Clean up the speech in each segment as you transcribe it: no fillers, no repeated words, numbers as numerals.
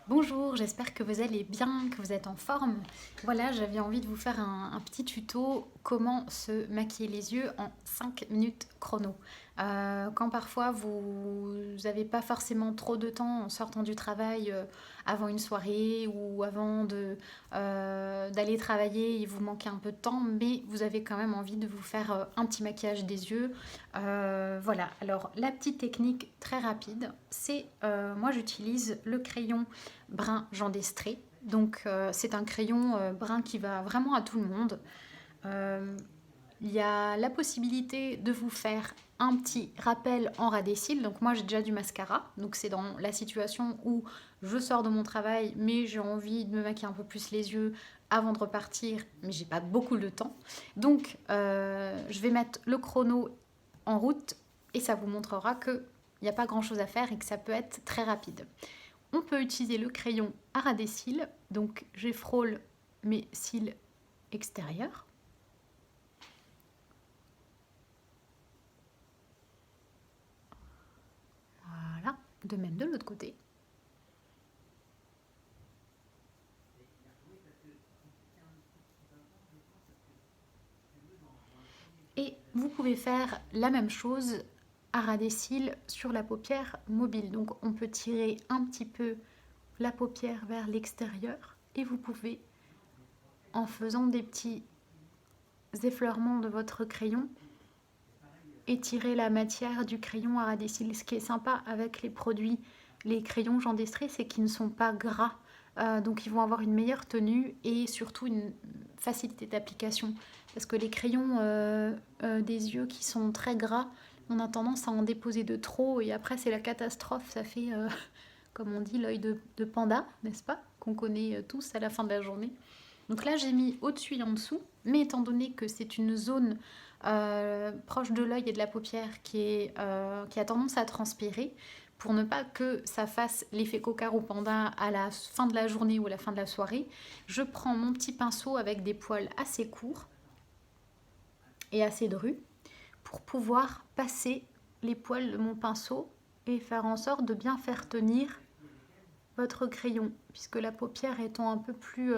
Bonjour, j'espère que vous allez bien, que vous êtes en forme. Voilà, j'avais envie de vous faire un petit tuto comment se maquiller les yeux en 5 minutes chrono. Quand parfois vous n'avez pas forcément trop de temps en sortant du travail avant une soirée ou avant d'aller travailler, il vous manque un peu de temps, mais vous avez quand même envie de vous faire un petit maquillage des yeux. Voilà, alors la petite technique très rapide, c'est moi j'utilise le crayon brun Jean d'Estrée. Donc c'est un crayon brun qui va vraiment à tout le monde. Euh, il y a la possibilité de vous faire un petit rappel en ras des cils. Donc moi j'ai déjà du mascara. Donc c'est dans la situation où je sors de mon travail mais j'ai envie de me maquiller un peu plus les yeux avant de repartir, mais j'ai pas beaucoup de temps. Donc je vais mettre le chrono en route et ça vous montrera qu'il n'y a pas grand chose à faire et que ça peut être très rapide. On peut utiliser le crayon à ras des cils, donc je frôle mes cils extérieurs. Voilà, de même de l'autre côté. Et vous pouvez faire la même chose à ras des cils sur la paupière mobile. Donc on peut tirer un petit peu la paupière vers l'extérieur et vous pouvez, en faisant des petits effleurements de votre crayon, étirer la matière du crayon à ras des cils. Ce qui est sympa avec les produits, les crayons Jean d'Estrée, c'est qu'ils ne sont pas gras. Donc ils vont avoir une meilleure tenue et surtout une facilité d'application. Parce que les crayons des yeux qui sont très gras, on a tendance à en déposer de trop et après c'est la catastrophe. Ça fait, comme on dit, l'œil de panda, n'est-ce pas? Qu'on connaît tous à la fin de la journée. Donc là j'ai mis au-dessus et en dessous, mais étant donné que c'est une zone proche de l'œil et de la paupière qui a tendance à transpirer, pour ne pas que ça fasse l'effet cocard ou panda à la fin de la journée ou à la fin de la soirée, je prends mon petit pinceau avec des poils assez courts et assez drus pour pouvoir passer les poils de mon pinceau et faire en sorte de bien faire tenir votre crayon, puisque la paupière étant un peu plus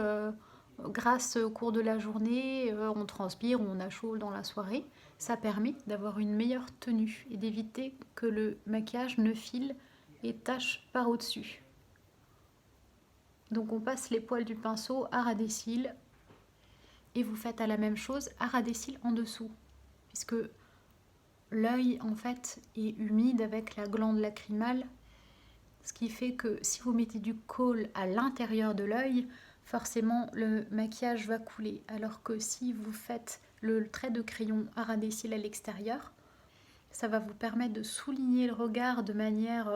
grasse au cours de la journée, on transpire ou on a chaud dans la soirée, ça permet d'avoir une meilleure tenue et d'éviter que le maquillage ne file et tache par au-dessus. Donc on passe les poils du pinceau à ras des cils et vous faites à la même chose à ras des cils en dessous, puisque l'œil en fait est humide avec la glande lacrymale, ce qui fait que si vous mettez du kohl à l'intérieur de l'œil, forcément le maquillage va couler. Alors que si vous faites le trait de crayon à ras des cils à l'extérieur, ça va vous permettre de souligner le regard de manière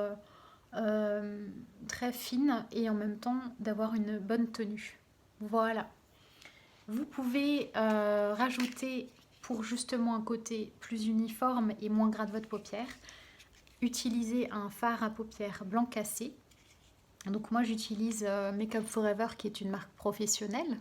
très fine et en même temps d'avoir une bonne tenue. Voilà. Vous pouvez rajouter, pour justement un côté plus uniforme et moins gras de votre paupière, utiliser un fard à paupières blanc cassé. Donc moi j'utilise Make Up Forever qui est une marque professionnelle.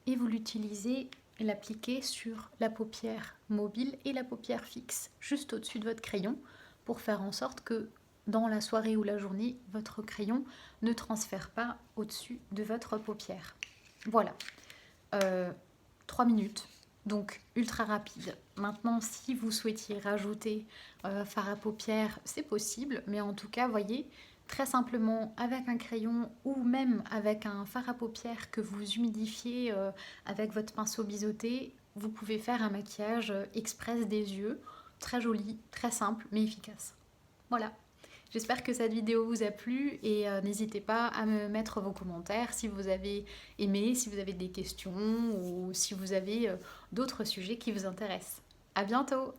Et vous l'utilisez et l'appliquez sur la paupière mobile et la paupière fixe, juste au-dessus de votre crayon, pour faire en sorte que dans la soirée ou la journée, votre crayon ne transfère pas au-dessus de votre paupière. Voilà, 3 minutes, donc ultra rapide. Maintenant, si vous souhaitiez rajouter fard à paupières, c'est possible, mais en tout cas, voyez, très simplement avec un crayon ou même avec un fard à paupières que vous humidifiez avec votre pinceau biseauté, vous pouvez faire un maquillage express des yeux, très joli, très simple, mais efficace. Voilà. J'espère que cette vidéo vous a plu et n'hésitez pas à me mettre vos commentaires si vous avez aimé, si vous avez des questions ou si vous avez d'autres sujets qui vous intéressent. À bientôt!